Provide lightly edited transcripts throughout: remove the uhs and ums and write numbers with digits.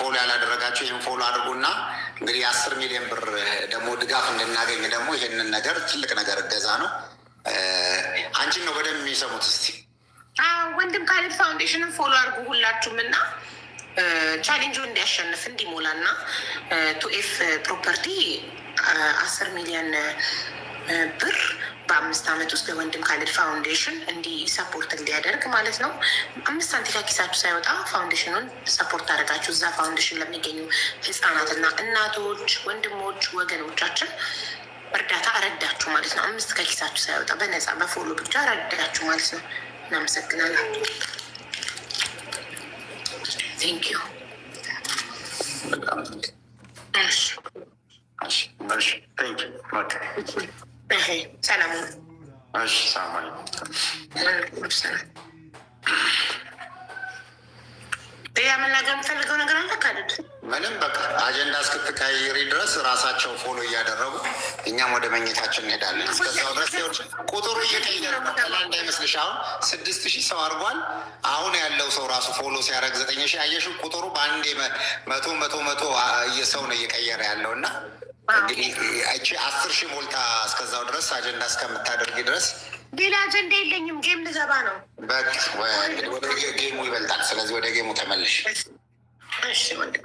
ፎሎ ያላደረጋችሁ ይህን ፎሎ አድርጉና እንግዲህ 10 ሚሊዮን ብር ደግሞ ድጋፍ እንድናገኝ ደግሞ ይሄንን ነገር ትልቅ ነገር እገዛ ነው። አንቺን ነው በደንብ የሚሰሙት። እስቲ ወንድም ካሌድ ፋውንዴሽንን ፎሎ አድርጉ ሁላችሁም እና ቻሌንጁ እንዲያሸንፍ እንዲሞላ እና ቱኤፍ ፕሮፐርቲ 10 ሚሊዮን ብር በ5 ዓመት ውስጥ ለወንድም ካሌድ ፋውንዴሽን እንዲህ ሰፖርት እንዲያደርግ ማለት ነው። 5 ሳንቲም ከኪሳችሁ ሳይወጣ ፋውንዴሽኑን ሰፖርት አደረጋችሁ። እዛ ፋውንዴሽን ለሚገኙ ህፃናትና እናቶች፣ ወንድሞች፣ ወገኖቻችን እርዳታ ረዳችሁ ማለት ነው። 5 ከኪሳችሁ ሳይወጣ በነፃ በፎሎ ብቻ ረዳችሁ ማለት ነው። እናመሰግናለን። ቴንክ ዩ። ሰላም ያ መናገር የምፈልገው ነገር አለ ካሉት ምንም በቃ አጀንዳ እስክትቀይሪ ድረስ ራሳቸው ፎሎ እያደረጉ እኛም ወደ መኝታችን እንሄዳለን። እስከዛው ድረስ ቁጥሩ እየቀየረ ቀላል እንዳይመስልሽ። አሁን 6,000 ሰው አድርጓል። አሁን ያለው ሰው ራሱ ፎሎ ሲያደርግ 9,000 አየሽው። ቁጥሩ በአንዴ መቶ ሰው ነው እየቀየረ ያለው እና እንግዲህ እቺ 10,000 ሞልታ እስከዛው ድረስ አጀንዳ እስከምታደርጊ ድረስ ሌላ አጀንዳ የለኝም። ጌም ልገባ ነው። በቃ ወደ ጌሙ ይበልጣል። ስለዚህ ወደ ጌሙ ተመልሽ። እሺ ወንድም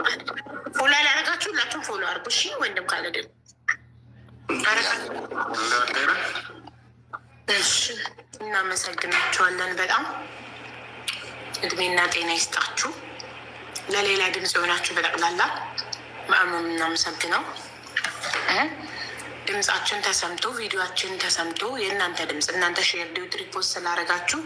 ፎሎ ያላረጋችሁ ሁላችሁም ፎሎ አድርጉ። እሺ ወንድም ካሌድ እሺ፣ እናመሰግናችኋለን። በጣም እድሜና ጤና ይስጣችሁ። ለሌላ ድምፅ የሆናችሁ በጠቅላላ በአሙም እናመሰግነው። ድምጻችን ተሰምቶ ቪዲዮችን ተሰምቶ የእናንተ ድምፅ እናንተ ሼር ዲዩት ሪፖስት ስላደረጋችሁ